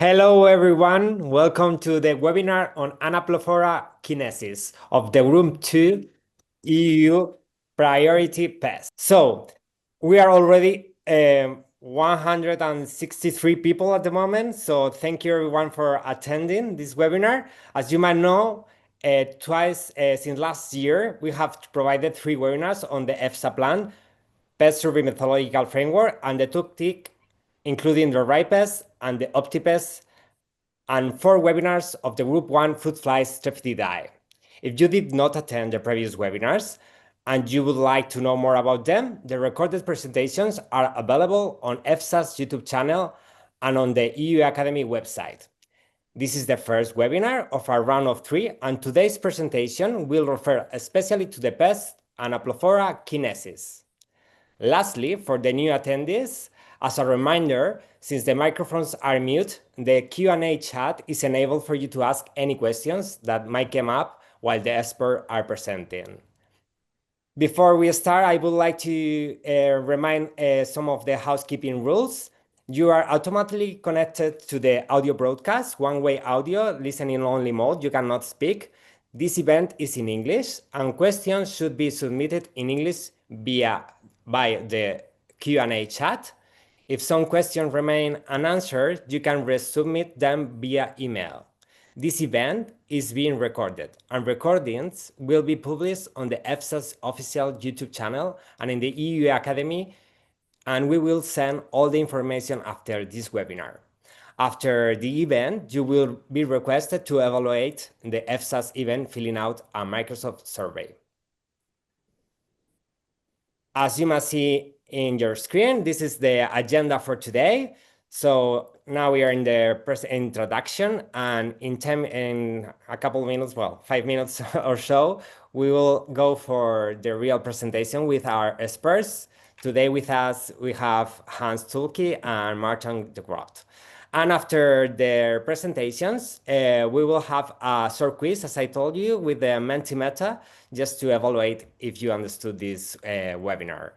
Hello, everyone. Welcome to the webinar on Anoplophora kinesis of the Room 2 EU Priority Pest. So we are already 163 people at the moment. So thank you, everyone, for attending this webinar. As you might know, twice since last year, we have provided 3 webinars on the EFSA plan, Pest Survey Methodological Framework, and the toolkit, including the RIPES and the OptiPest, and 4 webinars of the Group 1 Fruit Flies Streptidae. If you did not attend the previous webinars and you would like to know more about them, the recorded presentations are available on EFSA's YouTube channel and on the EU Academy website. This is the first webinar of our round of 3, and today's presentation will refer especially to the pest Anoplophora kinesis. Lastly, for the new attendees, as a reminder, since the microphones are mute, the Q&A chat is enabled for you to ask any questions that might come up while the experts are presenting. Before we start, I would like to remind some of the housekeeping rules. You are automatically connected to the audio broadcast, one-way audio, listening only mode. You cannot speak. This event is in English, and questions should be submitted in English by the Q&A chat. If some questions remain unanswered, you can resubmit them via email. This event is being recorded, and recordings will be published on the EFSA's official YouTube channel and in the EU Academy, and we will send all the information after this webinar. After the event, you will be requested to evaluate the EFSA's event filling out a Microsoft survey. As you must see in your screen, this is the agenda for today. So now we are in the introduction, and in a couple of minutes, well, 5 minutes or so, we will go for the real presentation with our experts. Today with us, we have Hans Tulke and Martin de Groot. And after their presentations, we will have a short quiz, as I told you, with the Mentimeter, just to evaluate if you understood this webinar.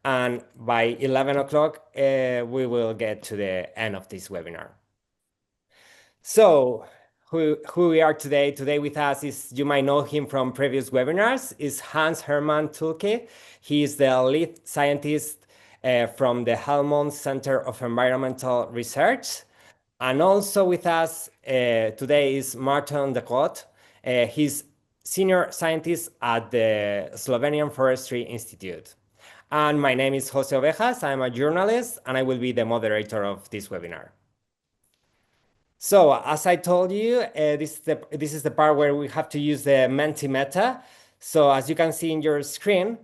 And by 11 o'clock, we will get to the end of this webinar. So who we are today? Today with us is, you might know him from previous webinars, is Hans Hermann Tulke. He is the lead scientist from the Helmond Center of Environmental Research. And also with us today is Martin de Groot. He's senior scientist at the Slovenian Forestry Institute. And my name is Jose Ovejas. I'm a journalist, and I will be the moderator of this webinar. So, as I told you, this is the part where we have to use the Mentimeter. So, as you can see in your screen,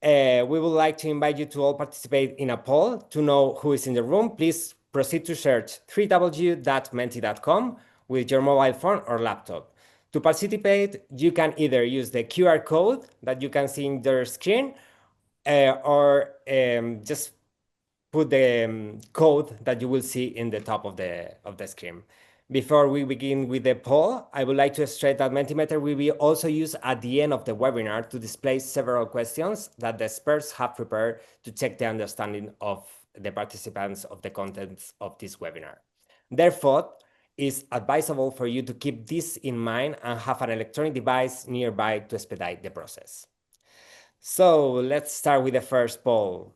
we would like to invite you to all participate in a poll to know who is in the room. Please proceed to search www.menti.com with your mobile phone or laptop. To participate, you can either use the QR code that you can see in your screen, or just put the code that you will see in the top of the screen. Before we begin with the poll, I would like to stress that Mentimeter will be also used at the end of the webinar to display several questions that the experts have prepared to check the understanding of the participants of the contents of this webinar. Therefore, it's advisable for you to keep this in mind and have an electronic device nearby to expedite the process. So let's start with the first poll.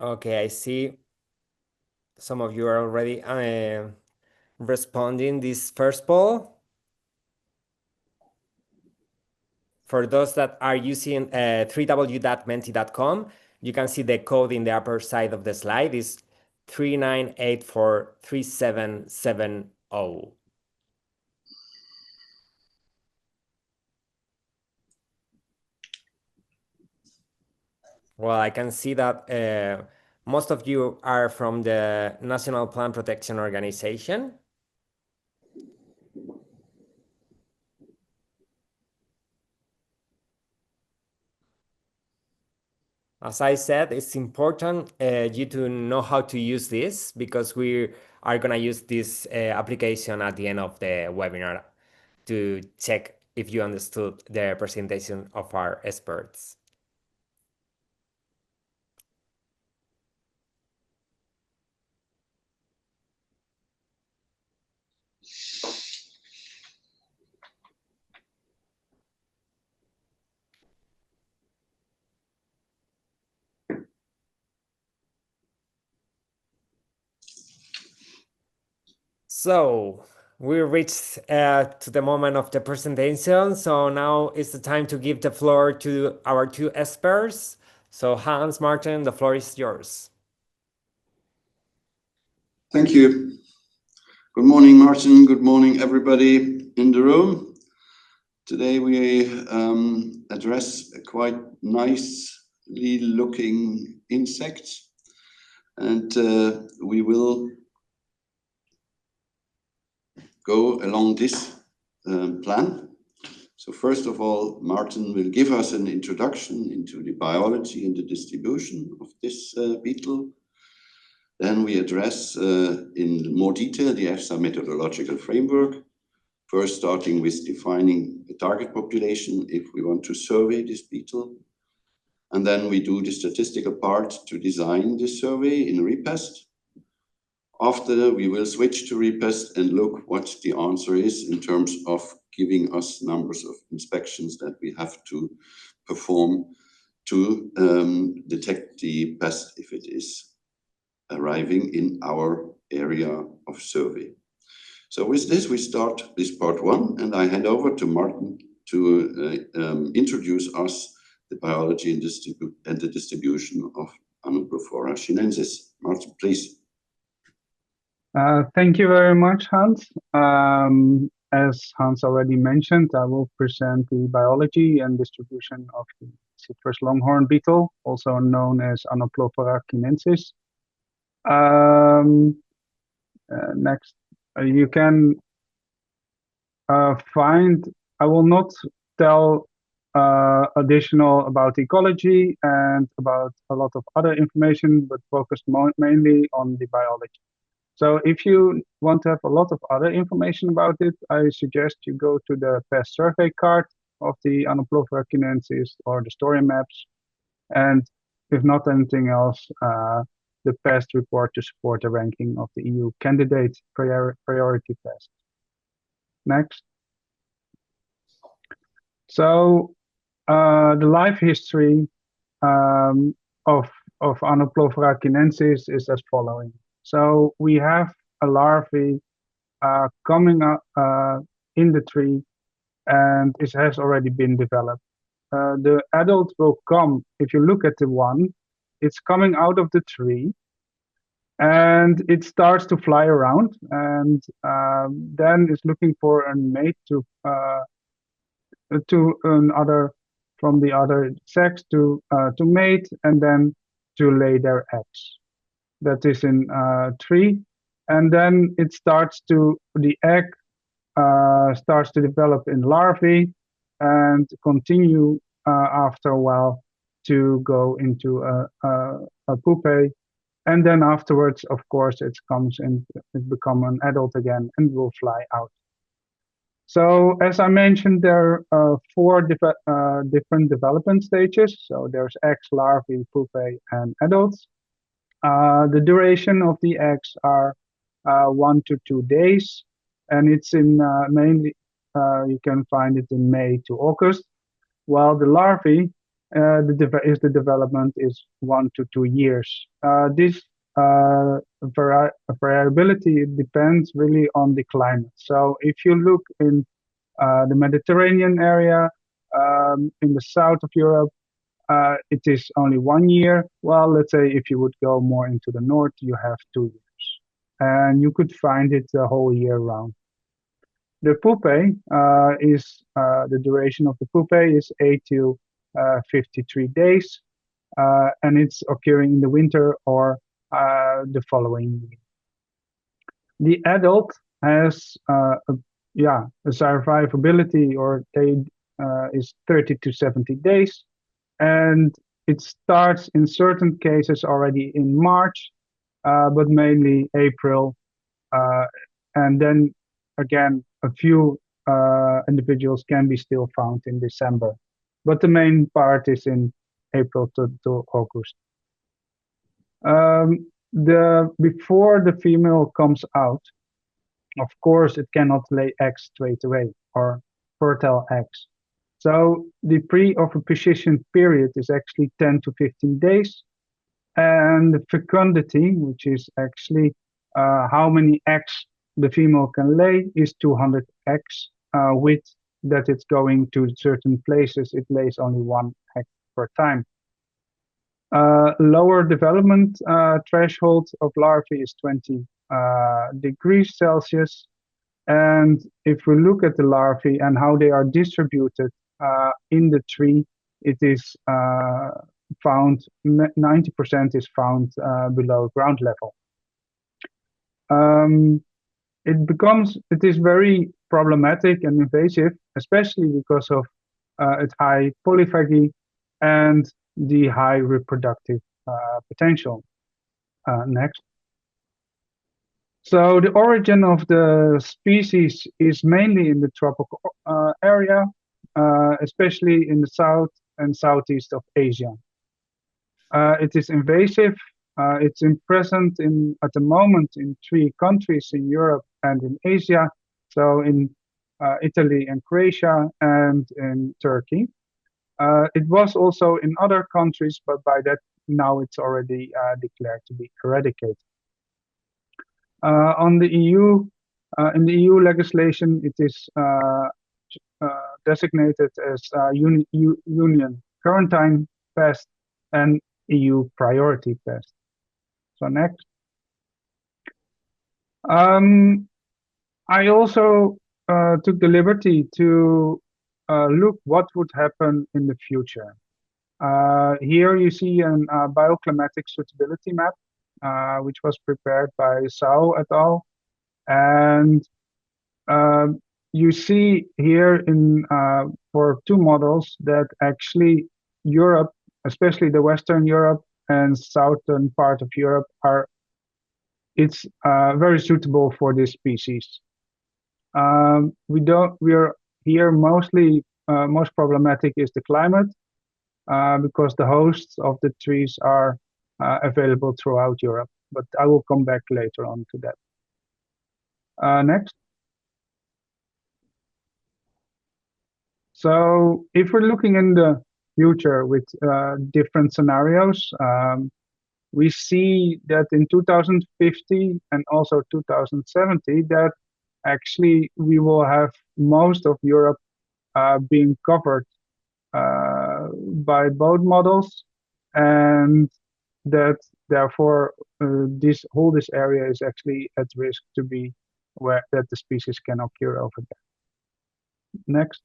Okay, I see some of you are already responding this first poll. For those that are using www.menti.com, you can see the code in the upper side of the slide is 39843770. Well, I can see that most of you are from the National Plant Protection Organization. As I said, it's important you to know how to use this because we are going to use this application at the end of the webinar to check if you understood the presentation of our experts. So we reached to the moment of the presentation. So now it's the time to give the floor to our two experts. So Hans, Martin, the floor is yours. Thank you. Good morning, Martin. Good morning, everybody in the room. Today we address a quite nicely looking insect, and we will go along this plan. So first of all, Martin will give us an introduction into the biology and the distribution of this beetle. Then we address in more detail the EFSA methodological framework, first starting with defining a target population if we want to survey this beetle. And then we do the statistical part to design the survey in repest. After, we will switch to repest and look what the answer is in terms of giving us numbers of inspections that we have to perform to detect the pest if it is arriving in our area of survey. So with this, we start this part one, and I hand over to Martin to introduce us the biology and the distribution of Anoplophora chinensis. Martin, please. Thank you very much, Hans. As Hans already mentioned, I will present the biology and distribution of the citrus longhorn beetle, also known as Anoplophora chinensis. Next, you can find, I will not tell additional about ecology and about a lot of other information, but focus mainly on the biology. So if you want to have a lot of other information about it, I suggest you go to the pest survey card of the Anoplophora chinensis or the story maps. And if not anything else, the pest report to support the ranking of the EU candidate priority pest. Next. So the life history of Anoplophora chinensis is as following. So we have a larvae coming up in the tree, and it has already been developed. The adult will come, if you look at the one, it's coming out of the tree, and it starts to fly around, and then it's looking for a mate to another from the other sex to mate, and then to lay their eggs. That is in tree, and then it starts to the egg starts to develop in larvae and continue after a while to go into a pupae, and then afterwards, of course, it comes and it becomes an adult again and will fly out. So as I mentioned, there are four different development stages. So there's eggs, larvae, pupae, and adults. The duration of the eggs are 1 to 2 days, and it's in mainly you can find it in May to August, while the larvae the development is 1 to 2 years. This variability depends really on the climate. So if you look in the Mediterranean area, in the south of Europe, it is only 1 year. Well, let's say if you would go more into the north, you have 2 years. And you could find it the whole year round. The pupae is, the duration of the pupae is 8 to 53 days. And it's occurring in the winter or the following year. The adult has a survivability or is 30 to 70 days. And it starts in certain cases already in March, but mainly April, and then again a few individuals can be still found in December, but the main part is in April to August. Before the female comes out, of course, it cannot lay eggs straight away or fertile eggs. So the pre-oviposition period is actually 10 to 15 days. And the fecundity, which is actually how many eggs the female can lay, is 200 eggs. With that it's going to certain places, it lays only 1 egg per time. Lower development threshold of larvae is 20 degrees Celsius. And if we look at the larvae and how they are distributed in the tree, it is found, 90% is found below ground level. It is very problematic and invasive, especially because of its high polyphagy and the high reproductive potential. Next. So the origin of the species is mainly in the tropical area, especially in the south and southeast of Asia. It is invasive. It's present at the moment in 3 countries in Europe and in Asia, so in Italy and Croatia and in Turkey. It was also in other countries, but by that now it's already declared to be eradicated. On the EU, in the EU legislation, it is designated as Union Quarantine Pest and EU Priority Pest. So next. I also took the liberty to look what would happen in the future. Here you see a bioclimatic suitability map, which was prepared by Sao et al. And you see here for 2 models that actually Europe, especially the Western Europe and southern part of Europe, it's very suitable for this species. We are here mostly most problematic is the climate, because the hosts of the trees are available throughout Europe, but I will come back later on to that. Next. So if we're looking in the future with different scenarios, we see that in 2050 and also 2070 that actually we will have most of Europe being covered by both models, and that therefore this area is actually at risk to be that the species can occur over there. Next.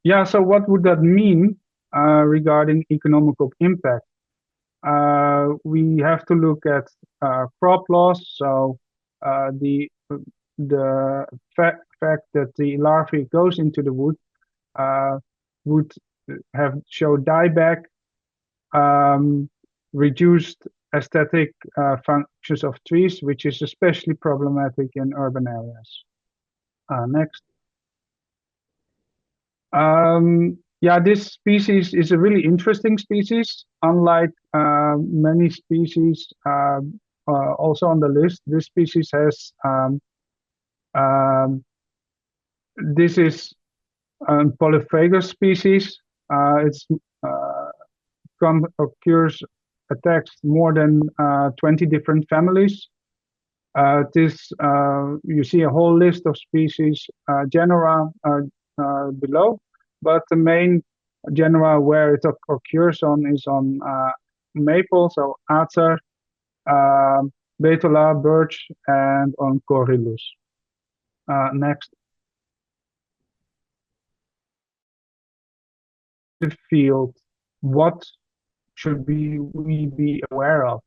Yeah, so what would that mean regarding economical impact? We have to look at crop loss. So the fact that the larvae goes into the wood would show dieback, reduced aesthetic functions of trees, which is especially problematic in urban areas. Next. Yeah, this species is a really interesting species. Unlike many species also on the list, this species has this is a polyphagous species. It's attacks more than 20 different families. You see a whole list of species, genera below, but the main genera where it occurs on is on maple, so acer, betula, birch, and on corylus. Next. The field, what should we be aware of?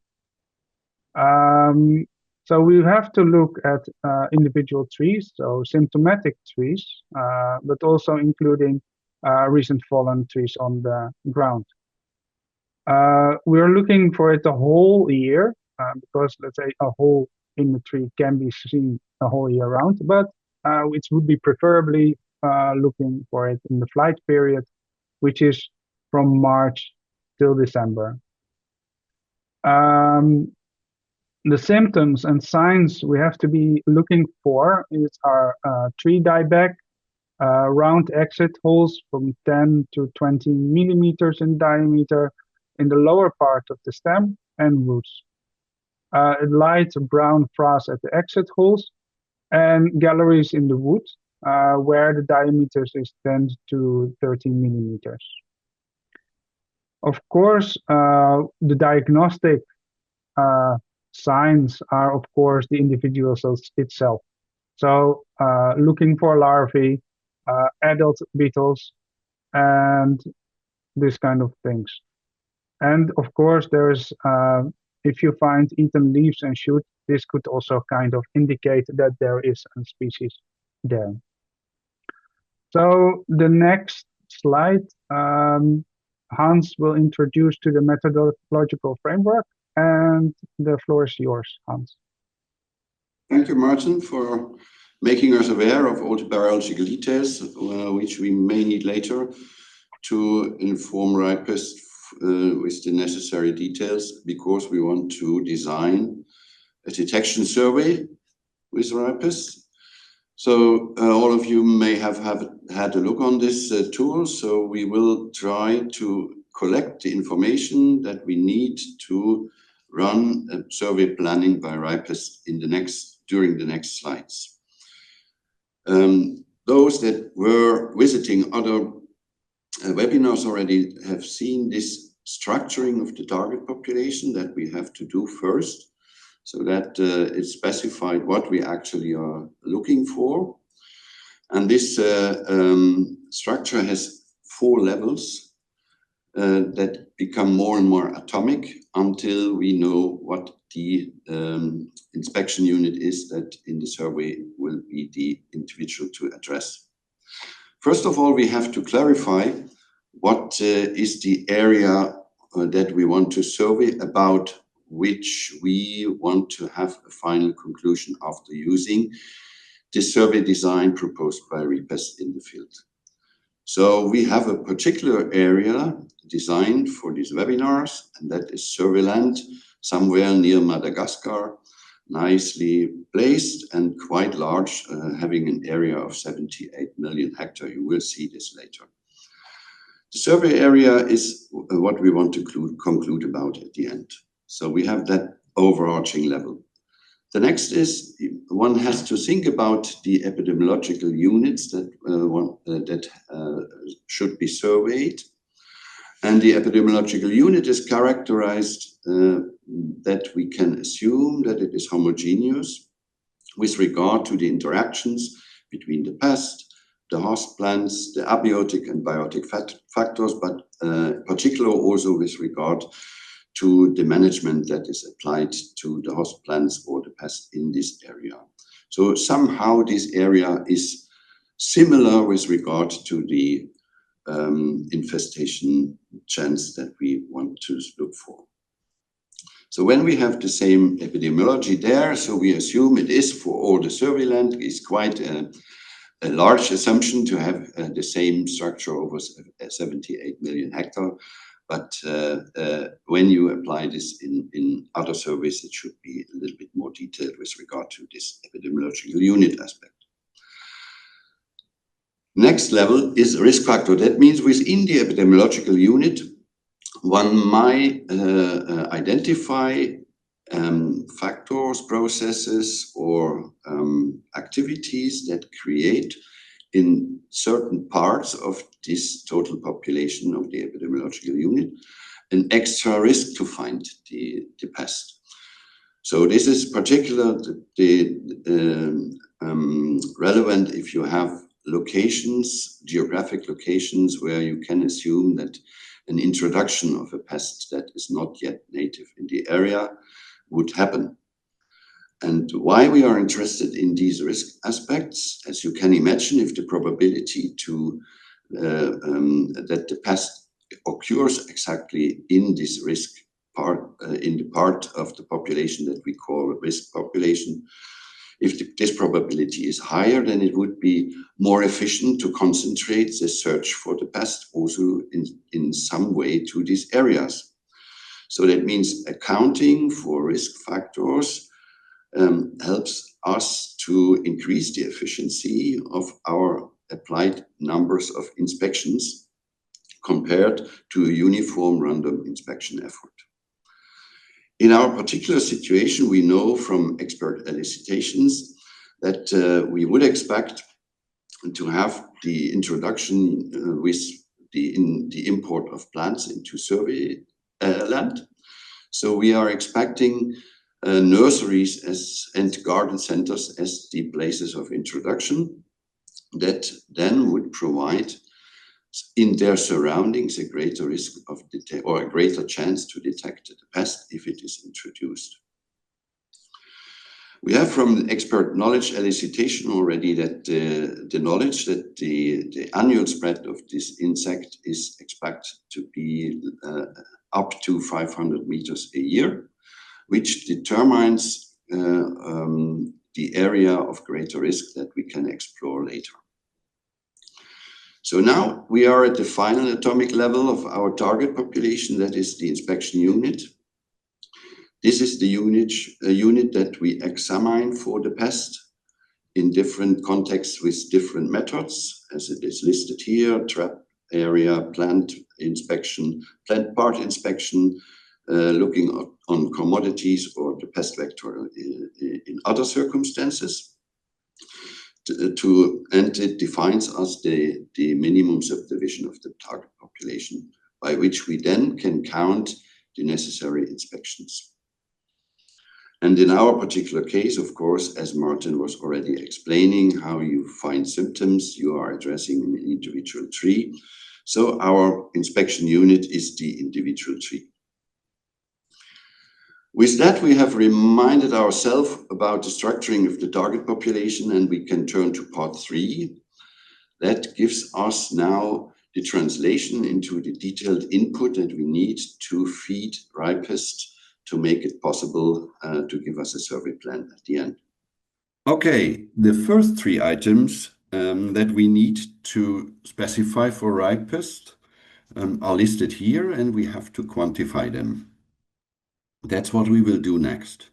So we have to look at individual trees, so symptomatic trees, but also including recent fallen trees on the ground. We're looking for it the whole year because, let's say, a hole in the tree can be seen a whole year round, but it would be preferably looking for it in the flight period, which is from March till December. The symptoms and signs we have to be looking for is our tree dieback, round exit holes from 10 to 20 millimeters in diameter in the lower part of the stem and roots. Light brown frass at the exit holes and galleries in the wood where the diameter is 10 to 13 millimeters. Of course, the diagnostic signs are, of course, the individual cells itself. So looking for larvae, adult beetles, and this kind of things. And of course, there's if you find eaten leaves and shoot, this could also kind of indicate that there is a species there. So the next slide, Hans will introduce to the methodological framework, and the floor is yours, Hans. Thank you, Martin, for making us aware of all the biological details, which we may need later to inform RIPEST with the necessary details, because we want to design a detection survey with RIPEST. So all of you may have had a look on this tool. So we will try to collect the information that we need to run a survey planning by RIPEST during the next slides. Those that were visiting other webinars already have seen this structuring of the target population that we have to do first, so that it's specified what we actually are looking for. And this structure has 4 levels that become more and more atomic until we know what the inspection unit is that in the survey will be the individual to address. First of all, we have to clarify what is the area that we want to survey, about which we want to have a final conclusion after using the survey design proposed by RIPEST in the field. So we have a particular area designed for these webinars, and that is Surveyland, somewhere near Madagascar, nicely placed and quite large, having an area of 78 million hectares. You will see this later. The survey area is what we want to conclude about at the end. So we have that overarching level. The next is one has to think about the epidemiological units that should be surveyed. And the epidemiological unit is characterized that we can assume that it is homogeneous with regard to the interactions between the pest, the host plants, the abiotic and biotic factors, but particularly also with regard to the management that is applied to the host plants or the pest in this area. So somehow this area is similar with regard to the infestation chance that we want to look for. So when we have the same epidemiology there, so we assume it is for all the Surveyland, is quite a large assumption to have the same structure over 78 million hectares. But when you apply this in other surveys, it should be a little bit more detailed with regard to this epidemiological unit aspect. Next level is risk factor. That means within the epidemiological unit, one might identify factors, processes, or activities that create in certain parts of this total population of the epidemiological unit an extra risk to find the pest. So this is particularly relevant if you have locations, geographic locations, where you can assume that an introduction of a pest that is not yet native in the area would happen. And why we are interested in these risk aspects, as you can imagine, if the probability to that the pest occurs exactly in this risk part, in the part of the population that we call risk population. If this probability is higher, then it would be more efficient to concentrate the search for the pest also in some way to these areas. So that means accounting for risk factors helps us to increase the efficiency of our applied numbers of inspections compared to a uniform random inspection effort. In our particular situation, we know from expert elicitations that we would expect to have the introduction with the import of plants into Surveyland. So we are expecting nurseries and garden centers as the places of introduction that then would provide in their surroundings a greater risk of or a greater chance to detect the pest if it is introduced. We have from expert knowledge elicitation already that the knowledge that the annual spread of this insect is expected to be up to 500 meters a year, which determines the area of greater risk that we can explore later. So now we are at the final atomic level of our target population, that is the inspection unit. This is the unit that we examine for the pest in different contexts with different methods, as it is listed here: trap area, plant inspection, plant part inspection, looking on commodities or the pest vector in other circumstances. And it defines us the minimum subdivision of the target population, by which we then can count the necessary inspections. And in our particular case, of course, as Martin was already explaining, how you find symptoms, you are addressing an individual tree. So our inspection unit is the individual tree. With that, we have reminded ourselves about the structuring of the target population, and we can turn to part 3. That gives us now the translation into the detailed input that we need to feed Ripest to make it possible to give us a survey plan at the end. Okay, the first 3 items that we need to specify for Ripest are listed here, and we have to quantify them. That's what we will do next.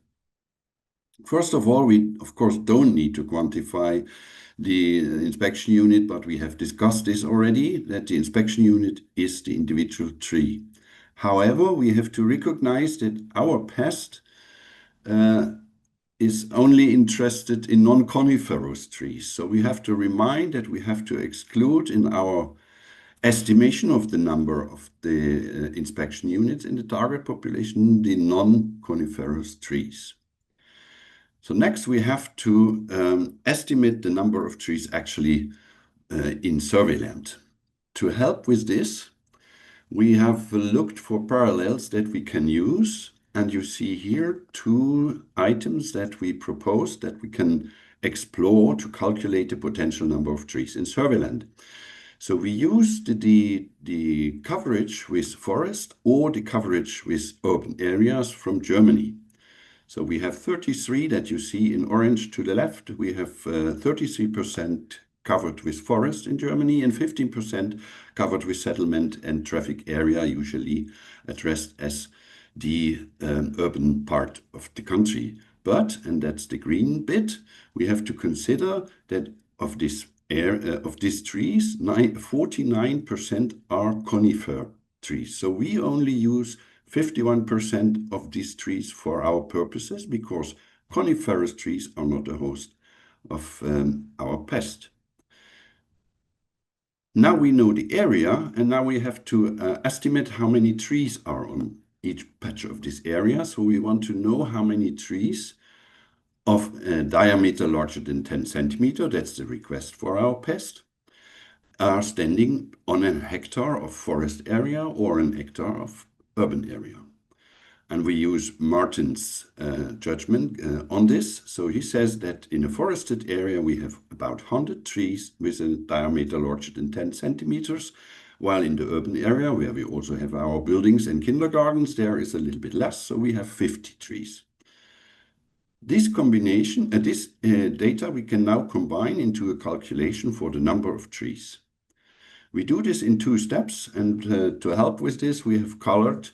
First of all, we of course don't need to quantify the inspection unit, but we have discussed this already, that the inspection unit is the individual tree. However, we have to recognize that our pest is only interested in non-coniferous trees. So we have to remind that we have to exclude in our estimation of the number of the inspection units in the target population, the non-coniferous trees. So next we have to estimate the number of trees actually in Surveyland. To help with this, we have looked for parallels that we can use, and you see here 2 items that we propose that we can explore to calculate the potential number of trees in Surveyland. So we used the coverage with forest or the coverage with urban areas from Germany. So we have 33 that you see in orange to the left. We have 33% covered with forest in Germany and 15% covered with settlement and traffic area, usually addressed as the urban part of the country. But, and that's the green bit, we have to consider that of these trees, 49% are conifer trees. So we only use 51% of these trees for our purposes because coniferous trees are not a host of our pest. Now we know the area, and now we have to estimate how many trees are on each patch of this area. So we want to know how many trees of diameter larger than 10 centimeter, that's the request for our pest, are standing on a hectare of forest area or an hectare of urban area. And we use Martin's judgment on this. So he says that in a forested area, we have about 100 trees with a diameter larger than 10 centimeters, while in the urban area, where we also have our buildings and kindergartens, there is a little bit less, so we have 50 trees. This combination, this data we can now combine into a calculation for the number of trees. We do this in 2 steps, and to help with this, we have colored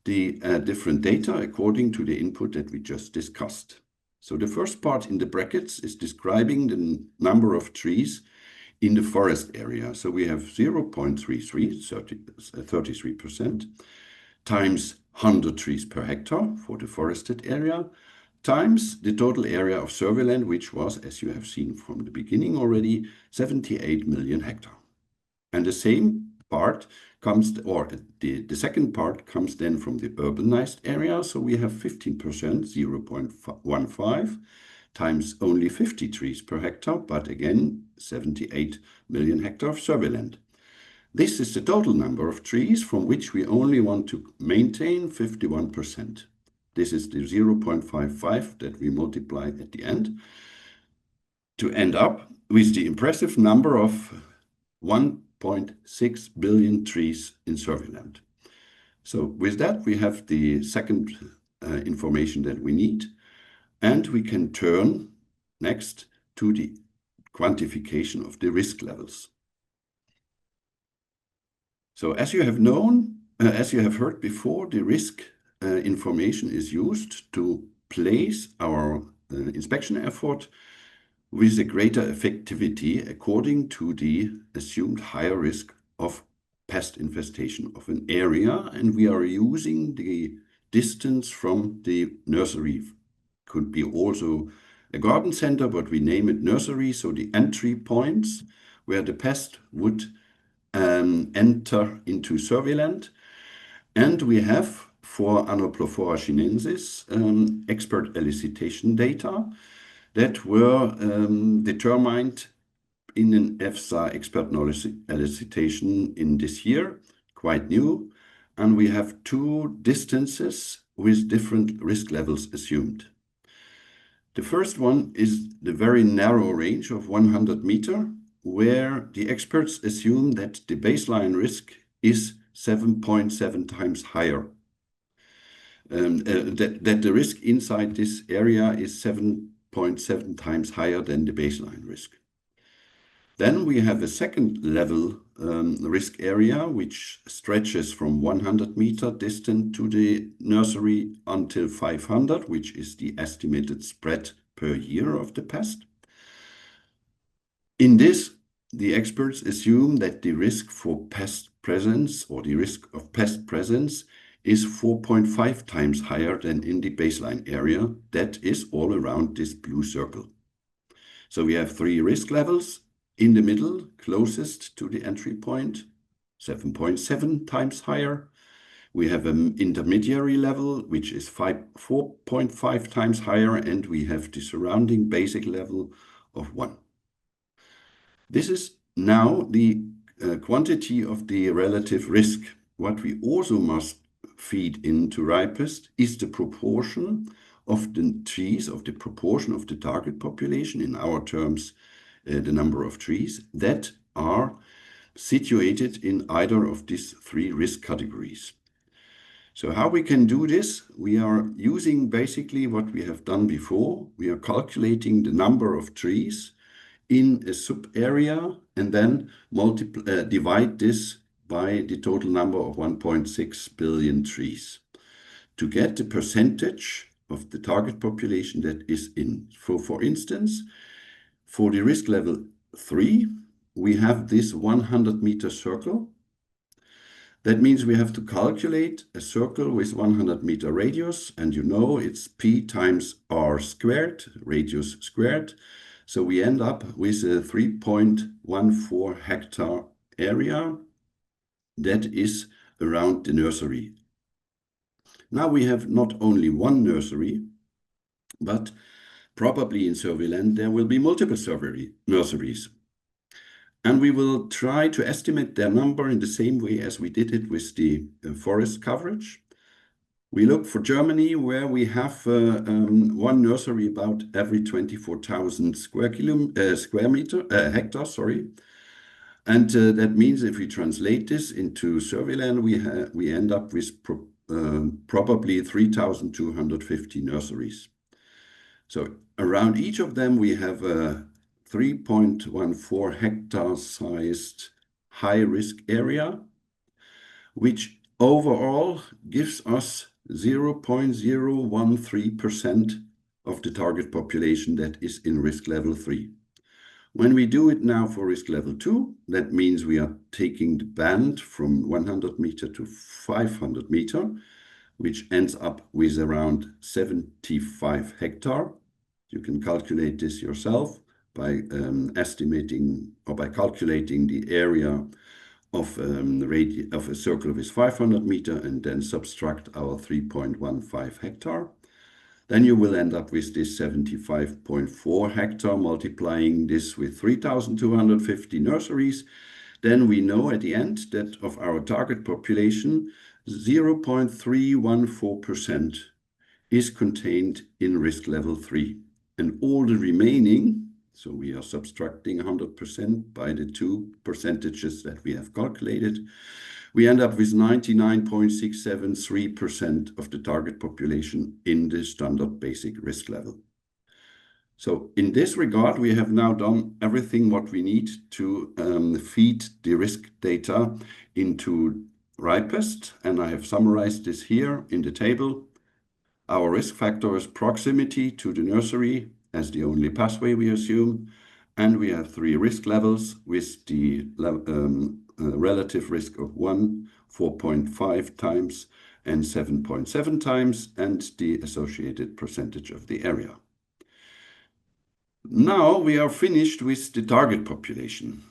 the different data according to the input that we just discussed. So the first part in the brackets is describing the number of trees in the forest area. So we have 0.33, 33%, times 100 trees per hectare for the forested area, times the total area of Surveyland, which was, as you have seen from the beginning already, 78 million hectares. And the same part comes, or the second part comes then from the urbanized area. So we have 15%, 0.15, times only 50 trees per hectare, but again, 78 million hectares of Surveyland. This is the total number of trees from which we only want to maintain 51%. This is the 0.55 that we multiply at the end to end up with the impressive number of 1.6 billion trees in Surveyland. So with that, we have the second information that we need, and we can turn next to the quantification of the risk levels. So as you have known, as you have heard before, the risk information is used to place our inspection effort with a greater effectivity according to the assumed higher risk of pest infestation of an area, and we are using the distance from the nursery. Could be also a garden center, but we name it nursery, so the entry points where the pest would enter into Surveyland. And we have, for Anoplophora chinensis, expert elicitation data that were determined in an EFSA expert knowledge elicitation in this year, quite new. And we have 2 distances with different risk levels assumed. The first one is the very narrow range of 100 meters, where the experts assume that the baseline risk is 7.7 times higher. That the risk inside this area is 7.7 times higher than the baseline risk. Then we have a second level risk area, which stretches from 100 meter distant to the nursery until 500, which is the estimated spread per year of the pest. In this, the experts assume that the risk for pest presence, or the risk of pest presence, is 4.5 times higher than in the baseline area. That is all around this blue circle. So we have 3 risk levels. In the middle, closest to the entry point, 7.7 times higher. We have an intermediary level, which is 4.5 times higher, and we have the surrounding basic level of 1. This is now the quantity of the relative risk. What we also must feed into ripest is the proportion of the trees, of the proportion of the target population, in our terms, the number of trees that are situated in either of these 3 risk categories. So how we can do this? We are using basically what we have done before. We are calculating the number of trees in a sub-area and then divide this by the total number of 1.6 billion trees to get the percentage of the target population that is in. For instance, for the risk level 3, we have this 100 meter circle. That means we have to calculate a circle with 100 meter radius, and you know it's P times R squared, radius squared. So we end up with a 3.14 hectare area that is around the nursery. Now we have not only one nursery, but probably in Surveyland there will be multiple nurseries. And we will try to estimate their number in the same way as we did it with the forest coverage. We look for Germany, where we have one nursery about every 24,000 hectares, sorry. And that means if we translate this into Surveyland, we end up with probably 3,250 nurseries. So around each of them, we have a 3.14 hectare sized high-risk area, which overall gives us 0.013% of the target population that is in risk level 3. When we do it now for risk level 2, that means we are taking the band from 100 meter to 500 meter, which ends up with around 75 hectare. You can calculate this yourself by estimating or by calculating the area of a circle with 500 meter and then subtract our 3.15 hectare. Then you will end up with this 75.4 hectare, multiplying this with 3,250 nurseries. Then we know at the end that of our target population, 0.314% is contained in risk level 3. And all the remaining, so we are subtracting 100% by the 2 percentages that we have calculated, we end up with 99.673% of the target population in the standard basic risk level. So in this regard, we have now done everything what we need to feed the risk data into Ripest, and I have summarized this here in the table. Our risk factor is proximity to the nursery as the only pathway we assume, and we have 3 risk levels with the relative risk of 1, 4.5 times, and 7.7 times, and the associated percentage of the area. Now we are finished with the target population.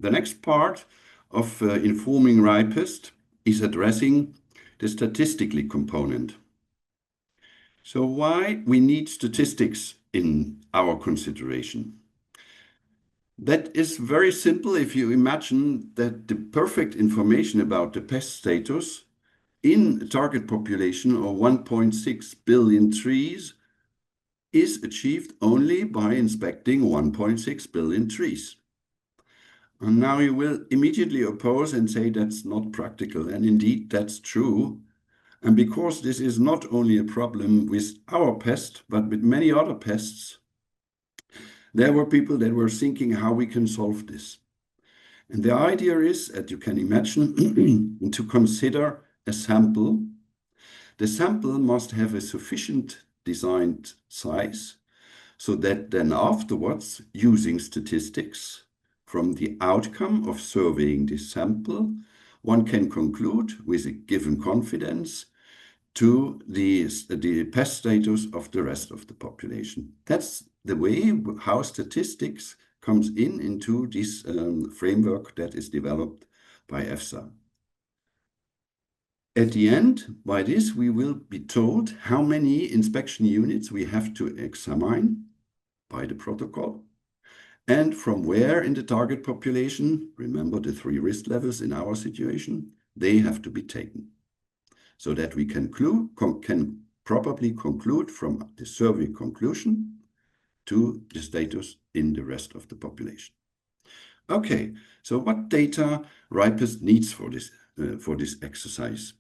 The next part of informing Ripest is addressing the statistically component. So why we need statistics in our consideration? That is very simple if you imagine that the perfect information about the pest status in a target population of 1.6 billion trees is achieved only by inspecting 1.6 billion trees. And now you will immediately oppose and say that's not practical. And indeed, that's true. And because this is not only a problem with our pest, but with many other pests, there were people that were thinking how we can solve this. And the idea is, as you can imagine, to consider a sample. The sample must have a sufficient designed size so that then afterwards, using statistics from the outcome of surveying this sample, one can conclude with a given confidence to the pest status of the rest of the population. That's the way how statistics comes into this framework that is developed by EFSA. At the end, by this, we will be told how many inspection units we have to examine by the protocol, and from where in the target population, remember the 3 risk levels in our situation, they have to be taken, so that we can probably conclude from the survey conclusion to the status in the rest of the population. Okay, so what data Ripest needs for this exercise?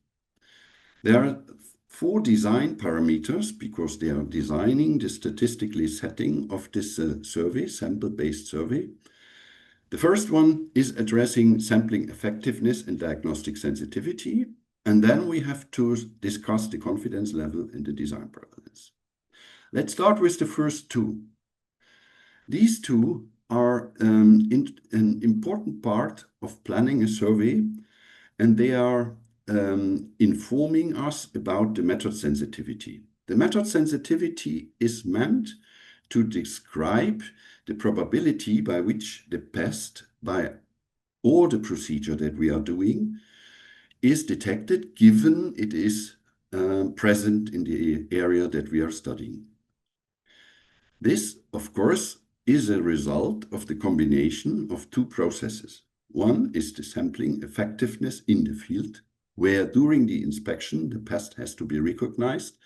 There are 4 design parameters because they are designing the statistically setting of this survey, sample-based survey. The first one is addressing sampling effectiveness and diagnostic sensitivity. And then we have to discuss the confidence level and the design parameters. Let's start with the first 2. These 2 are an important part of planning a survey, and they are informing us about the method sensitivity. The method sensitivity is meant to describe the probability by which the pest, by all the procedure that we are doing, is detected given it is present in the area that we are studying. This, of course, is a result of the combination of 2 processes. One is the sampling effectiveness in the field, where during the inspection, the pest has to be recognized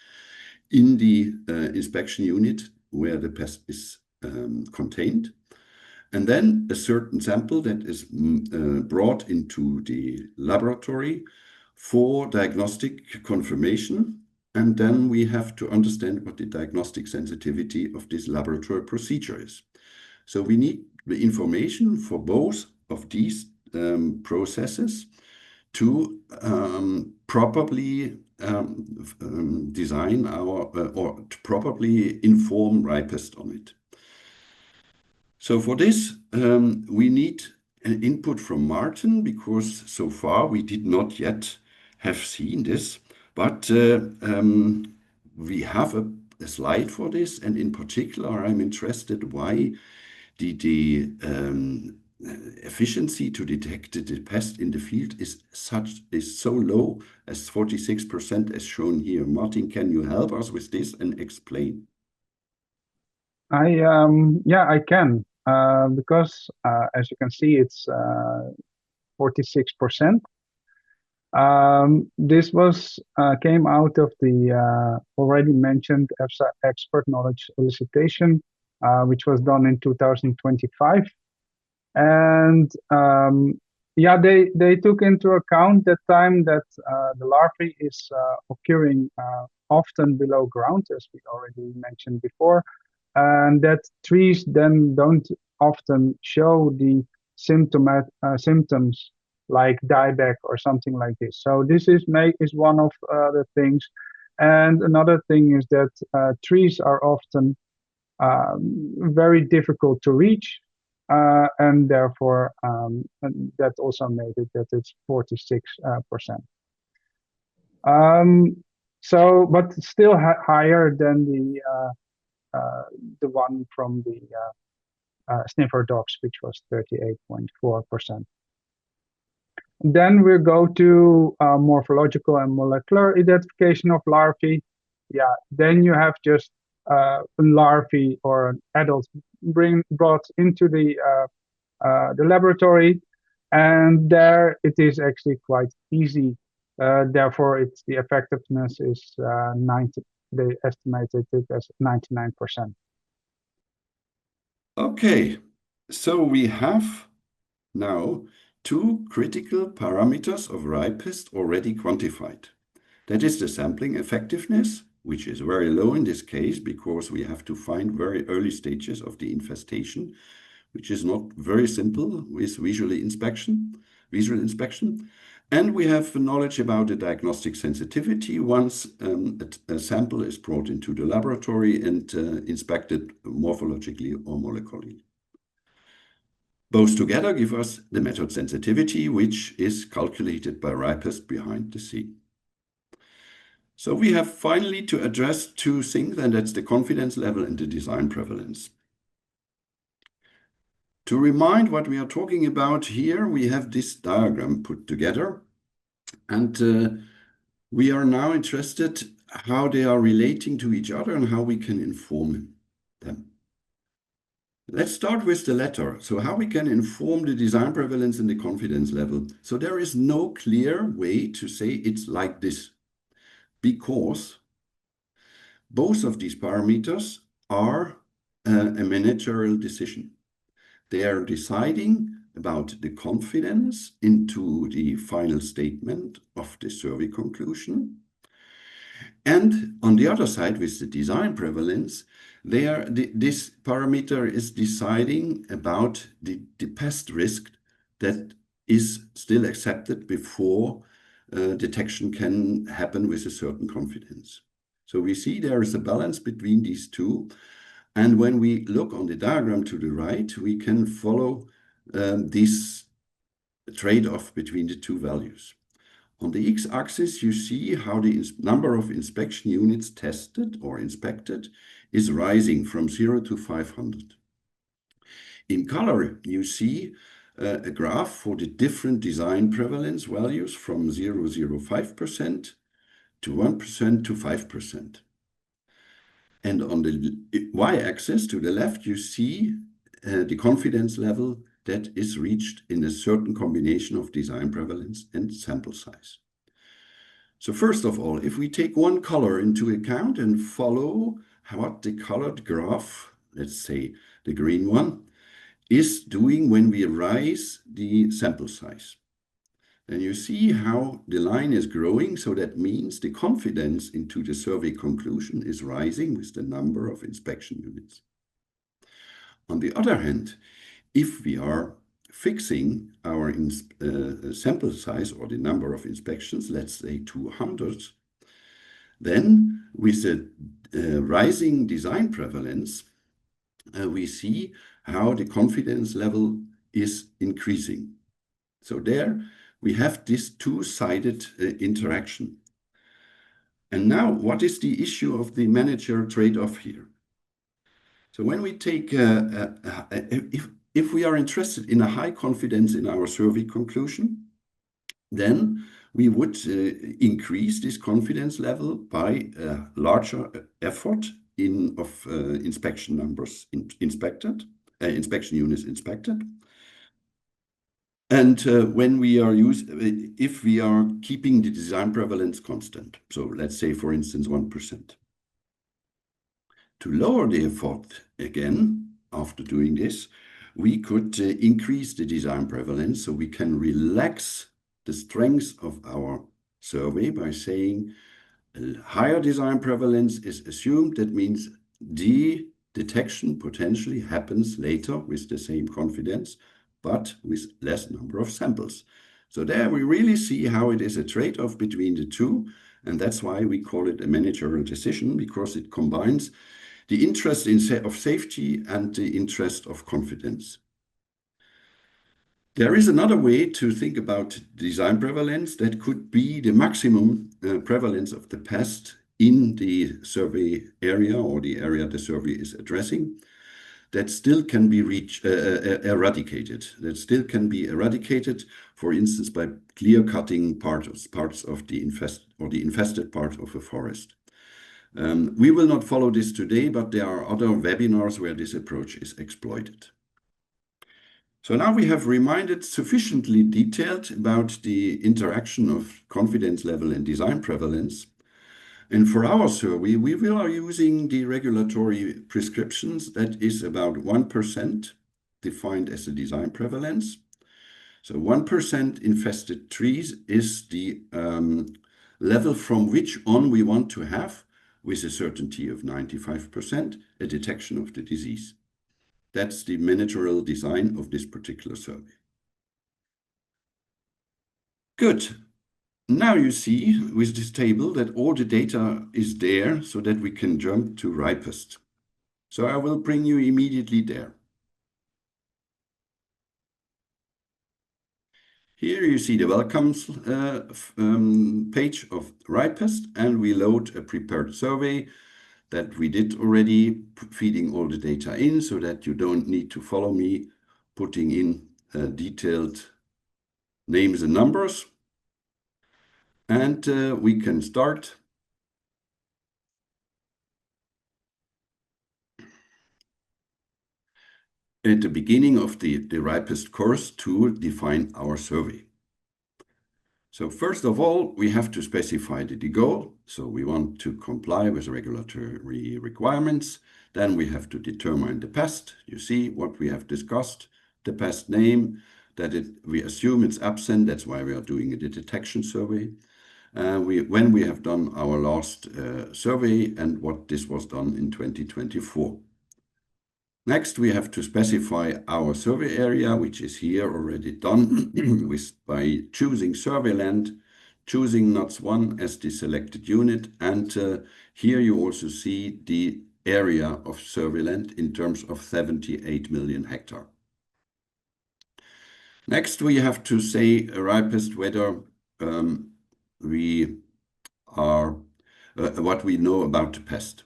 in the inspection unit where the pest is contained. And then a certain sample that is brought into the laboratory for diagnostic confirmation. And then we have to understand what the diagnostic sensitivity of this laboratory procedure is. So we need the information for both of these processes to properly design our, or to properly inform RIPEST on it. So for this, we need an input from Martin, because so far we did not yet have seen this, but we have a slide for this, and in particular, I'm interested why the efficiency to detect the pest in the field is so low as 46% as shown here. Martin, can you help us with this and explain? Yeah, I can, because as you can see, it's 46%. This was came out of the already mentioned EFSA expert knowledge elicitation, which was done in 2025. And yeah, they took into account the time that the larvae is occurring often below ground, as we already mentioned before, and that trees then don't often show the symptoms like dieback or something like this. So this is one of the things. And another thing is that trees are often very difficult to reach, and therefore that also made it that it's 46%. So, but still higher than the one from the sniffer dogs, which was 38.4%. Then we go to morphological and molecular identification of larvae. Yeah, then you have just larvae or an adult brought into the laboratory, and there it is actually quite easy. Therefore, the effectiveness is 90. They estimated it as 99%. Okay, so we have now two critical parameters of RIPEST already quantified. That is the sampling effectiveness, which is very low in this case because we have to find very early stages of the infestation, which is not very simple with visual inspection. And we have knowledge about the diagnostic sensitivity once a sample is brought into the laboratory and inspected morphologically or molecularly. Both together give us the method sensitivity, which is calculated by RIPEST behind the scene. So we have finally to address two things, and that's the confidence level and the design prevalence. To remind what we are talking about here, we have this diagram put together, and we are now interested how they are relating to each other and how we can inform them. Let's start with the latter. So how we can inform the design prevalence and the confidence level. So there is no clear way to say it's like this, because both of these parameters are a managerial decision. They are deciding about the confidence into the final statement of the survey conclusion. And on the other side, with the design prevalence, this parameter is deciding about the pest risk that is still accepted before detection can happen with a certain confidence. So we see there is a balance between these two. And when we look on the diagram to the right, we can follow this trade-off between the two values. On the x-axis, you see how the number of inspection units tested or inspected is rising from 0 to 500. In color, you see a graph for the different design prevalence values from 0.05% to 1% to 5%. And on the y-axis to the left, you see the confidence level that is reached in a certain combination of design prevalence and sample size. So first of all, if we take one color into account and follow what the colored graph, let's say the green one, is doing when we raise the sample size. And you see how the line is growing, so that means the confidence into the survey conclusion is rising with the number of inspection units. On the other hand, if we are fixing our sample size or the number of inspections, let's say 200, then with the rising design prevalence, we see how the confidence level is increasing. So there we have this two-sided interaction. And now, what is the issue of the manager trade-off here? So when we take, if we are interested in a high confidence in our survey conclusion, then we would increase this confidence level by a larger effort of inspection numbers inspected, inspection units inspected. And when we are if we are keeping the design prevalence constant, so let's say, for instance, 1%. To lower the effort again, after doing this, we could increase the design prevalence, so we can relax the strength of our survey by saying a higher design prevalence is assumed. That means the detection potentially happens later with the same confidence, but with less number of samples. So there we really see how it is a trade-off between the two, and that's why we call it a managerial decision, because it combines the interest of safety and the interest of confidence. There is another way to think about design prevalence that could be the maximum prevalence of the pest in the survey area or the area the survey is addressing. That still can be eradicated. That still can be eradicated, for instance, by clear-cutting parts of the infested part of a forest. We will not follow this today, but there are other webinars where this approach is exploited. So now we have reminded sufficiently detailed about the interaction of confidence level and design prevalence. And for our survey, we are using the regulatory prescriptions. That is about 1% defined as the design prevalence. So 1% infested trees is the level from which on we want to have, with a certainty of 95%, a detection of the disease. That's the managerial design of this particular survey. Good. Now you see with this table that all the data is there so that we can jump to ripest. So I will bring you immediately there. Here you see the welcomes page of ripest, and we load a prepared survey that we did already, feeding all the data in so that you don't need to follow me putting in detailed names and numbers. And we can start. At the beginning of the ripest course to define our survey. So first of all, we have to specify the goal. So we want to comply with regulatory requirements. Then we have to determine the pest. You see what we have discussed, the pest name, that we assume it's absent. That's why we are doing a detection survey. When we have done our last survey and what this was done in 2024. Next, we have to specify our survey area, which is here already done by choosing Surveyland, choosing NUTS 1 as the selected unit. And here you also see the area of Surveyland in terms of 78 million hectares. Next, we have to say ripest whether we are what we know about the pest.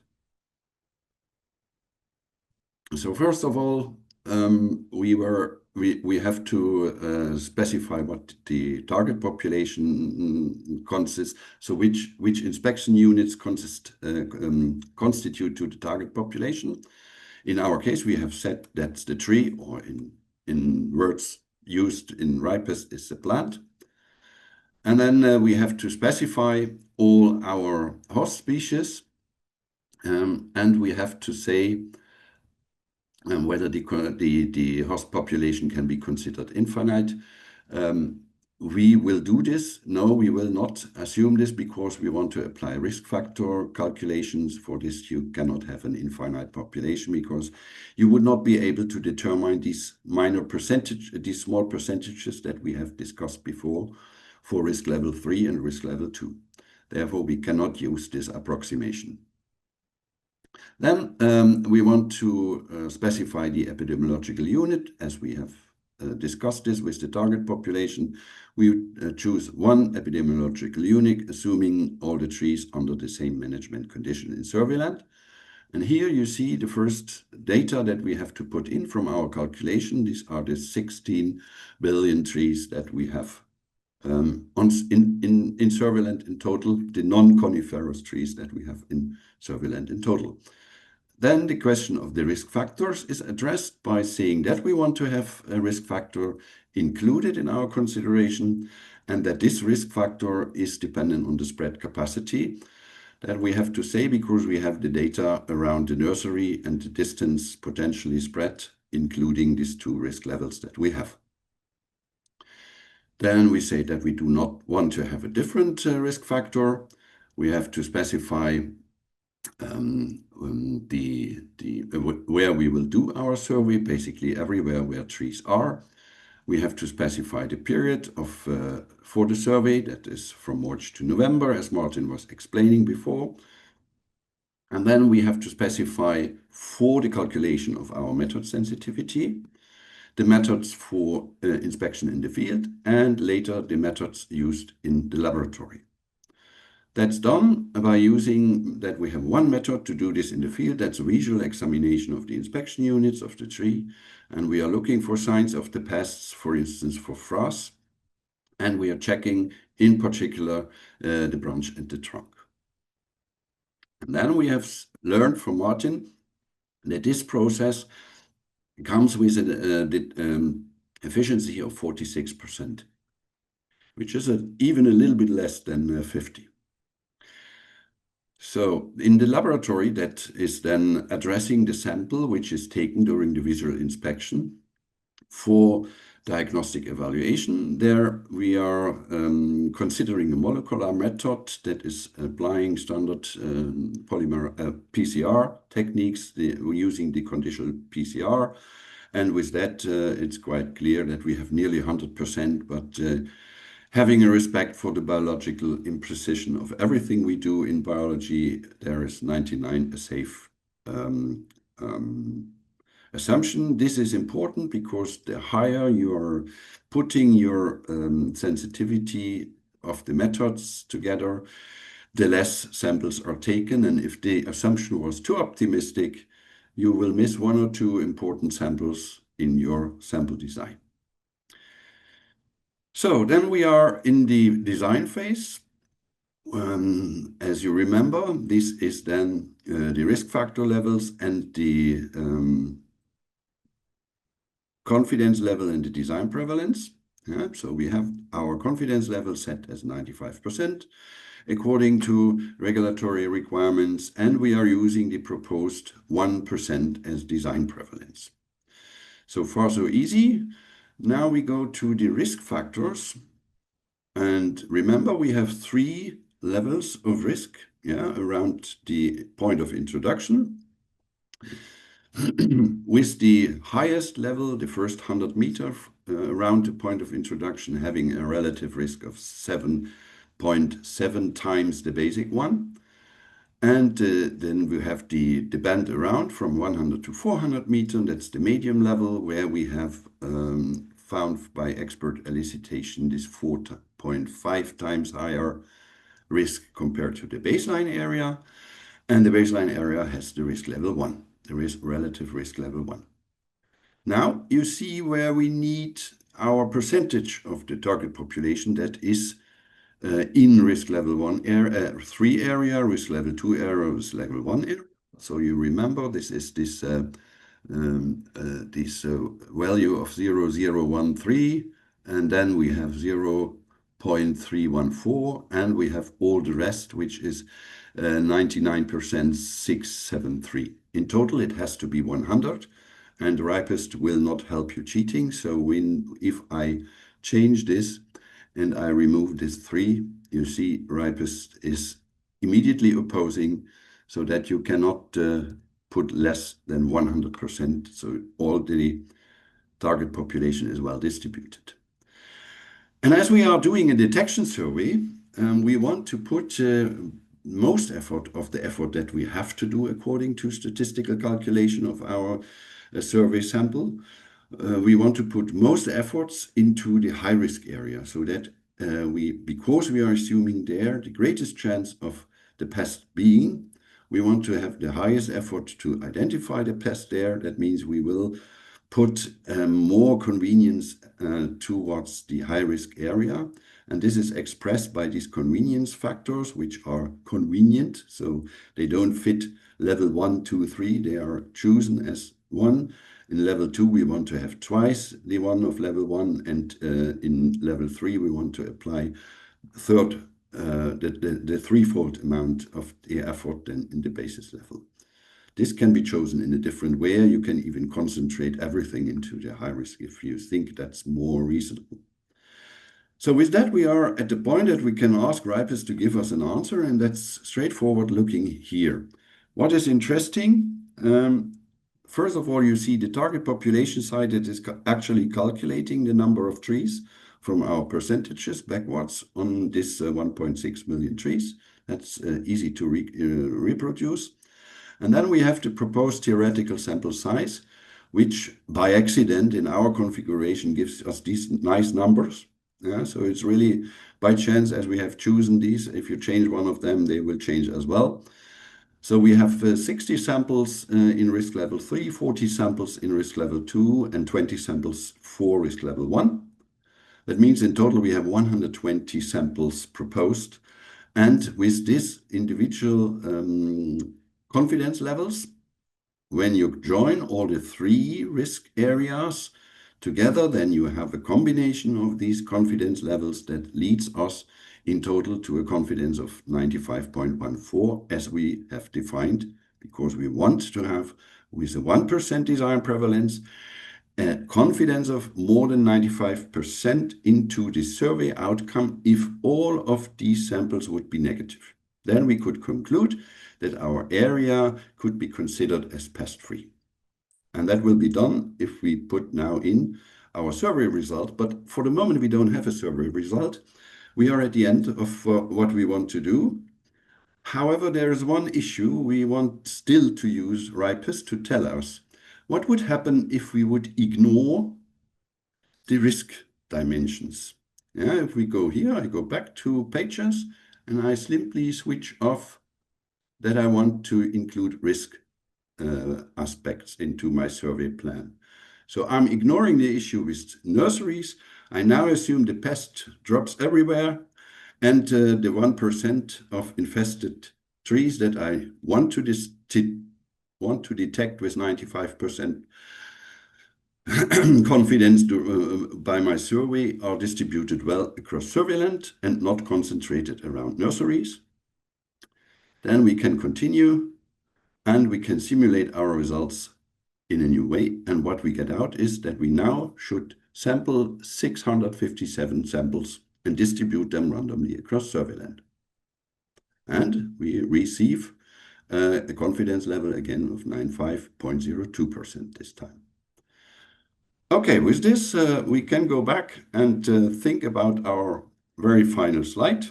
So first of all, we have to specify what the target population consists. So which inspection units constitute to the target population. In our case, we have said that's the tree, or in words used in ripest is the plant. And then we have to specify all our host species, and we have to say whether the host population can be considered infinite. We will do this. No, we will not assume this because we want to apply risk factor calculations. For this, you cannot have an infinite population because you would not be able to determine these these small percentages that we have discussed before for risk level 3 and risk level 2. Therefore, we cannot use this approximation. Then we want to specify the epidemiological unit, as we have discussed this with the target population. We choose one epidemiological unit, assuming all the trees under the same management condition in Surveyland. And here you see the first data that we have to put in from our calculation. These are the 16 billion trees that we have in Surveyland in total, the non-coniferous trees that we have in Surveyland in total. Then the question of the risk factors is addressed by saying that we want to have a risk factor included in our consideration, and that this risk factor is dependent on the spread capacity. That we have to say because we have the data around the nursery and the distance potentially spread, including these two risk levels that we have. Then we say that we do not want to have a different risk factor. We have to specify where we will do our survey, basically everywhere where trees are. We have to specify the period for the survey, that is from March to November, as Martin was explaining before. And then we have to specify for the calculation of our method sensitivity, the methods for inspection in the field, and later the methods used in the laboratory. That's done by using that we have one method to do this in the field. That's a visual examination of the inspection units of the tree. And we are looking for signs of the pests, for instance, for frost. And we are checking in particular the branch and the trunk. And then we have learned from Martin that this process comes with an efficiency of 46%, which is even a little bit less than 50. So in the laboratory, that is then addressing the sample which is taken during the visual inspection for diagnostic evaluation. There we are considering a molecular method that is applying standard polymer PCR techniques. We're using the conditional PCR. And with that, it's quite clear that we have nearly 100%, but having a respect for the biological imprecision of everything we do in biology, there is 99 a safe assumption. This is important because the higher you are putting your sensitivity of the methods together, the less samples are taken. And if the assumption was too optimistic, you will miss one or two important samples in your sample design. So then we are in the design phase. As you remember, this is then the risk factor levels and the confidence level and the design prevalence. Yeah, so we have our confidence level set as 95% according to regulatory requirements, and we are using the proposed 1% as design prevalence. So far, so easy. Now we go to the risk factors. And remember, we have 3 levels of risk around the point of introduction. With the highest level, the first 100 meters around the point of introduction, having a relative risk of 7.7 times the basic one. And then we have the band around from 100 to 400 meters. That's the medium level, where we have found by expert elicitation this 4.5 times higher risk compared to the baseline area. And the baseline area has the risk level 1, the relative risk level 1. Now you see where we need our percentage of the target population that is in risk level 3 area, risk level 2 area, risk level 1 area. So you remember this is this value of 0.013, and then we have 0.0 0.314, and we have all the rest, which is 99% 673. In total, it has to be 100, and ripest will not help you cheating. So if I change this and I remove this 3, you see ripest is immediately opposing, so that you cannot put less than 100%. So all the target population is well distributed. And as we are doing a detection survey, we want to put most effort of the effort that we have to do according to statistical calculation of our survey sample. We want to put most efforts into the high risk area, so that because we are assuming there the greatest chance of the pest being, we want to have the highest effort to identify the pest there. That means we will put more convenience towards the high risk area. And this is expressed by these convenience factors, which are convenient. So they don't fit level 1, 2, 3. They are chosen as 1. In level 2, we want to have twice the one of level 1. And in level 3, we want to apply the threefold amount of the effort than in the basis level. This can be chosen in a different way. You can even concentrate everything into the high risk if you think that's more reasonable. So with that, we are at the point that we can ask ripest to give us an answer, and that's straightforward looking here. What is interesting, first of all, you see the target population side that is actually calculating the number of trees from our percentages backwards on this 1.6 million trees. That's easy to reproduce. And then we have to propose theoretical sample size, which by accident in our configuration gives us these nice numbers. Yeah, so it's really by chance, as we have chosen these. If you change one of them, they will change as well. So we have 60 samples in risk level 3, 40 samples in risk level 2, and 20 samples for risk level 1. That means in total we have 120 samples proposed. And with this individual confidence levels, when you join all the 3 risk areas together, then you have a combination of these confidence levels that leads us in total to a confidence of 95.14, as we have defined, because we want to have, with a 1% design prevalence, a confidence of more than 95% into the survey outcome if all of these samples would be negative. Then we could conclude that our area could be considered as pest-free. And that will be done if we put now in our survey result. But for the moment, we don't have a survey result. We are at the end of what we want to do. However, there is one issue. We want still to use ripest to tell us what would happen if we would ignore the risk dimensions. Yeah, if we go here, I go back to pages, and I simply switch off that I want to include risk aspects into my survey plan. So I'm ignoring the issue with nurseries. I now assume the pest drops everywhere, and the 1% of infested trees that I want to detect with 95% confidence by my survey are distributed well across Surveyland and not concentrated around nurseries. Then we can continue and we can simulate our results in a new way. And what we get out is that we now should sample 657 samples and distribute them randomly across Surveyland. And we receive a confidence level again of 95.02% this time. Okay, with this, we can go back and think about our very final slide,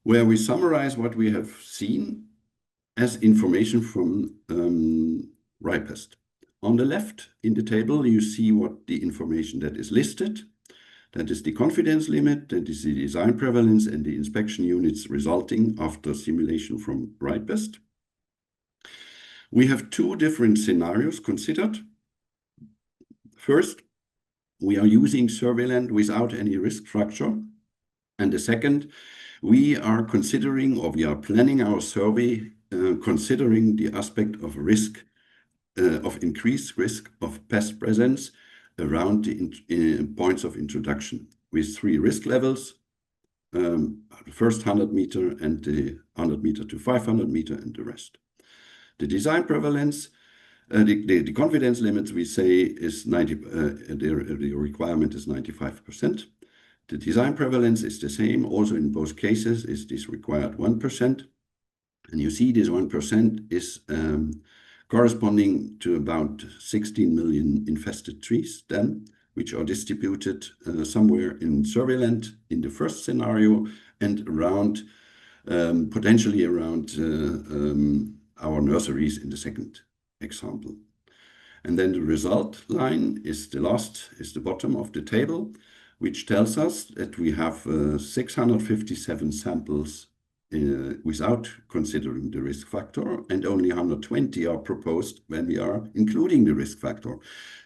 where we summarize what we have seen as information from ripest. On the left in the table, you see what the information that is listed. That is the confidence limit, that is the design prevalence, and the inspection units resulting after simulation from ripest. We have 2 different scenarios considered. First, we are using Surveyland without any risk structure. And the second, we are considering, or we are planning our survey considering the aspect of risk, of increased risk of pest presence around the points of introduction. with 3 risk levels, the first 100 meter and the 100 meter to 500 meter and the rest. The design prevalence, the confidence limit we say is 90, the requirement is 95%. The design prevalence is the same, also in both cases is this required 1%. And you see this 1% is corresponding to about 16 million infested trees then, which are distributed somewhere in Surveyland in the first scenario and around, potentially around our nurseries in the second example. And then the result line is the bottom of the table, which tells us that we have 657 samples without considering the risk factor, and only 120 are proposed when we are including the risk factor.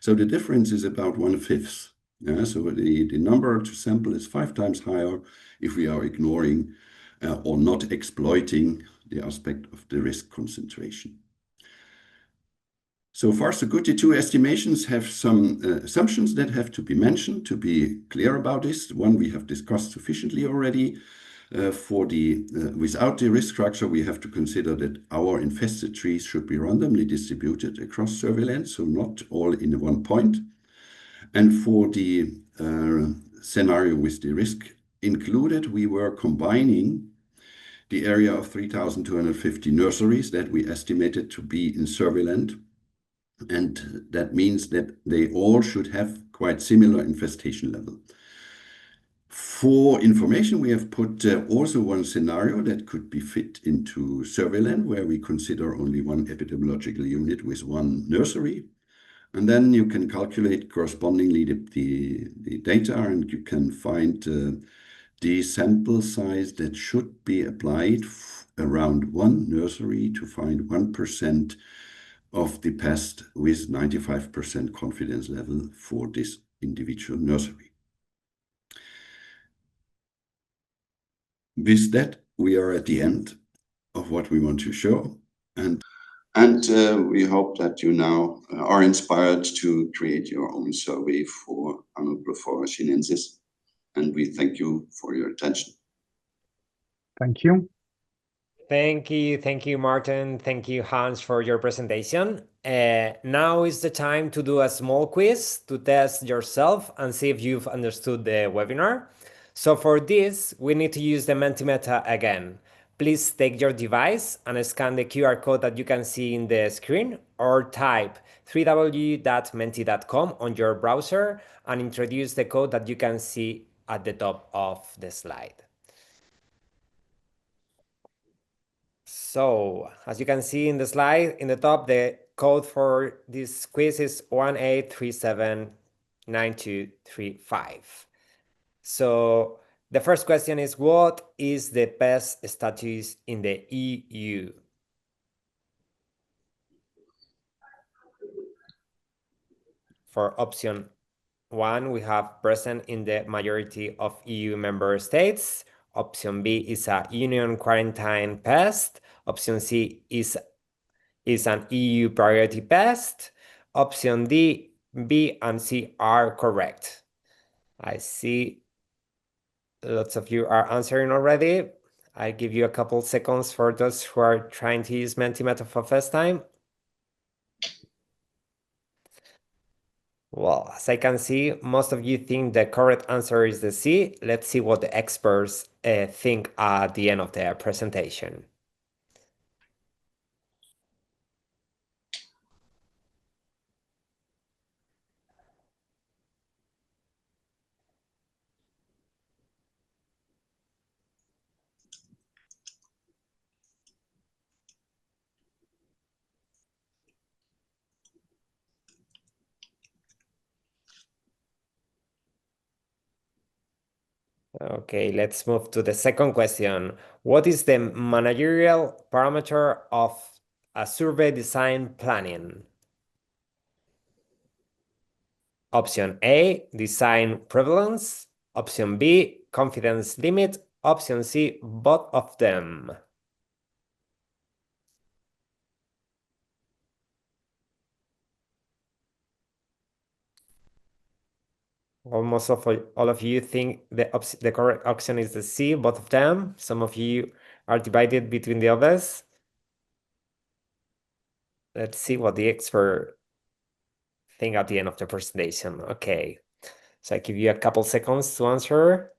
So the difference is about 1/5. Yeah? So the number to sample is 5 times higher if we are ignoring or not exploiting the aspect of the risk concentration. So far, so good. The two estimations have some assumptions that have to be mentioned to be clear about this. One we have discussed sufficiently already. Without the risk structure, we have to consider that our infested trees should be randomly distributed across Surveyland, so not all in one point. And for the scenario with the risk included, we were combining the area of 3,250 nurseries that we estimated to be in Surveyland. And that means that they all should have quite similar infestation level. For information, we have put also one scenario that could be fit into Surveyland, where we consider only one epidemiological unit with one nursery. And then you can calculate correspondingly the data, and you can find the sample size that should be applied around one nursery to find 1% of the pest with 95% confidence level for this individual nursery. With that, we are at the end of what we want to show. And we hope that you now are inspired to create your own survey for Anoplophora chinensis. And we thank you for your attention. Thank you. Thank you, Martin. Thank you, Hans, for your presentation. Now is the time to do a small quiz to test yourself and see if you've understood the webinar. So for this, we need to use the Mentimeter again. Please take your device and scan the QR code that you can see in the screen, or type www.menti.com on your browser and introduce the code that you can see at the top of the slide. So, as you can see in the slide, in the top, the code for this quiz is 18379235. So, the first question is, what is the pest status in the EU? For option 1, we have present in the majority of EU member states. Option B is a union quarantine pest. Option C is an EU priority pest. Option D, B and C are correct. I see lots of you are answering already. I give you a couple seconds for those who are trying to use Mentimeter for first time. Well, as I can see, most of you think the correct answer is the C. Let's see what the experts think at the end of their presentation. Okay, let's move to the second question. What is the managerial parameter of a survey design planning? Option A, design prevalence. Option B, confidence limit. Option C, both of them. Almost all of you think the correct option is the C, both of them. Some of you are divided between the others. Let's see what the expert think at the end of the presentation. Okay, so I give you a couple seconds to answer.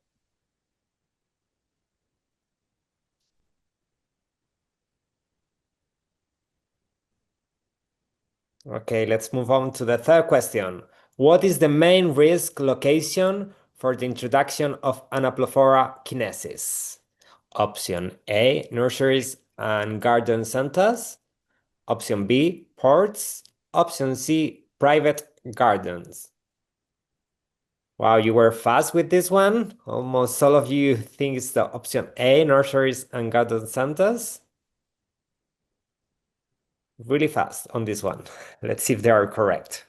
Okay, let's move on to the third question. What is the main risk location for the introduction of Anoplophora chinensis? Option A, nurseries and garden centers. Option B, ports. Option C, private gardens. Wow, you were fast with this one. Almost all of you think it's the option A, nurseries and garden centers. Really fast on this one. Let's see if they are correct.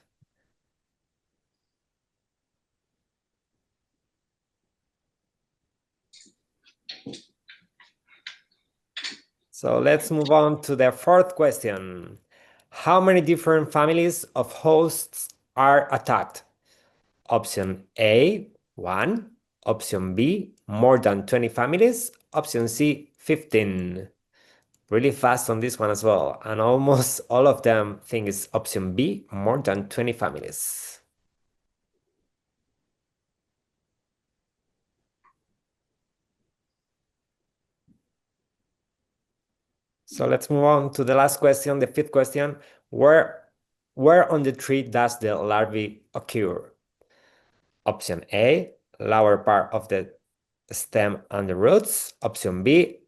So let's move on to the fourth question. How many different families of hosts are attacked? Option A, 1. Option B, more than 20 families. Option C, 15. Really fast on this one as well. And almost all of them think it's option B, more than 20 families. So let's move on to the last question, the fifth question. Where on the tree does the larvae occur? Option A, lower part of the stem and the roots. Option B,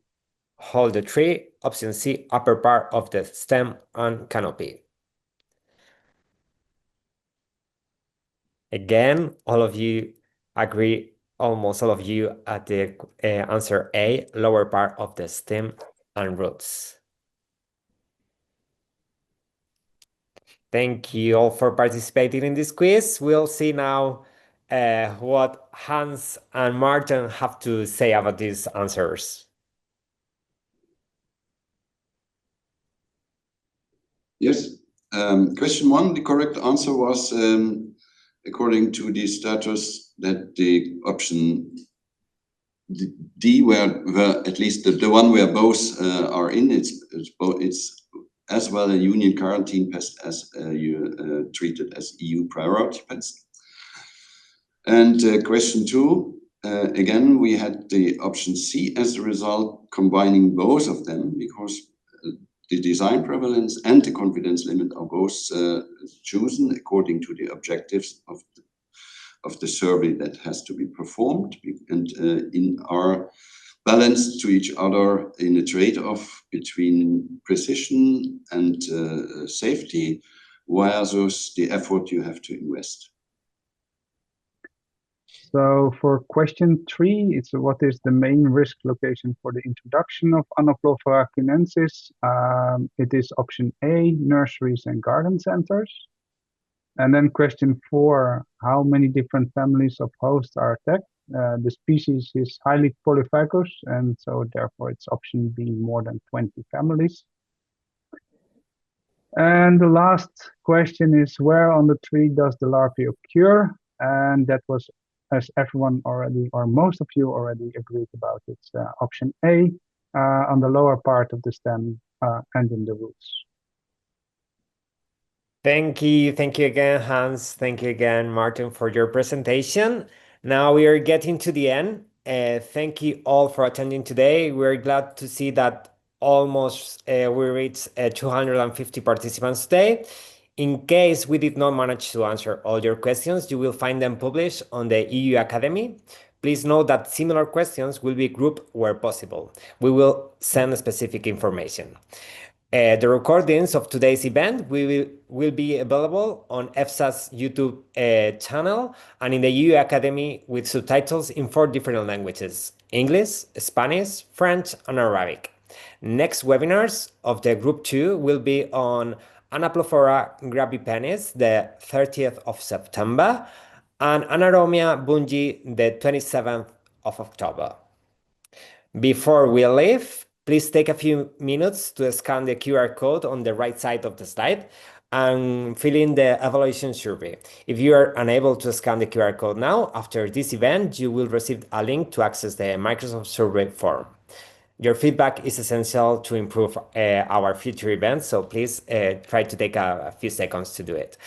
whole the tree. Option C, upper part of the stem and canopy. Again, all of you agree, almost all of you at the answer A, lower part of the stem and roots. Thank you all for participating in this quiz. We'll see now what Hans and Martin have to say about these answers. Yes. Question 1, the correct answer was, according to the status, that the option D, where at least the one where both are in, it's as well a union quarantine pest as you treated as EU priority pest. And question 2, again, we had the option C as the result, combining both of them, because the design prevalence and the confidence limit are both chosen according to the objectives of the survey that has to be performed, and in our balance to each other in a trade-off between precision and safety versus the effort you have to invest. So for question 3, it's what is the main risk location for the introduction of Anoplophora chinensis? It is option A, nurseries and garden centers. And then question 4, how many different families of hosts are attacked? The species is highly polyphagous, and so therefore it's option B, more than 20 families. And the last question is, where on the tree does the larvae occur? And that was, as everyone already, or most of you already agreed about, it's option A, on the lower part of the stem and in the roots. Thank you again, Hans. Thank you again, Martin, for your presentation. Now we are getting to the end. Thank you all for attending today. We're glad to see that almost we reached 250 participants today. In case we did not manage to answer all your questions, you will find them published on the EU Academy. Please note that similar questions will be grouped where possible. We will send specific information. The recordings of today's event will be available on EFSA's YouTube channel and in the EU Academy with subtitles in 4 different languages: English, Spanish, French, and Arabic. Next webinars of the Group 2 will be on Anoplophora gravipenis, the 30th of September, and Anaeromia bungi, the 27th of October. Before we leave, please take a few minutes to scan the QR code on the right side of the slide. and fill in the evaluation survey. If you are unable to scan the QR code now, after this event, you will receive a link to access the Microsoft Survey form. Your feedback is essential to improve our future events, so please try to take a few seconds to do it.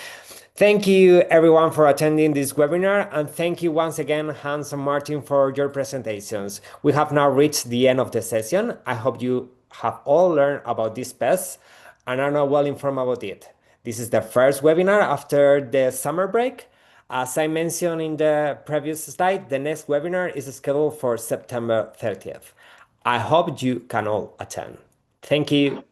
Thank you everyone for attending this webinar, and thank you once again, Hans and Martin, for your presentations. We have now reached the end of the session. I hope you have all learned about this pest and are now well informed about it. This is the first webinar after the summer break. As I mentioned in the previous slide, the next webinar is scheduled for September 30th. I hope you can all attend. Thank you.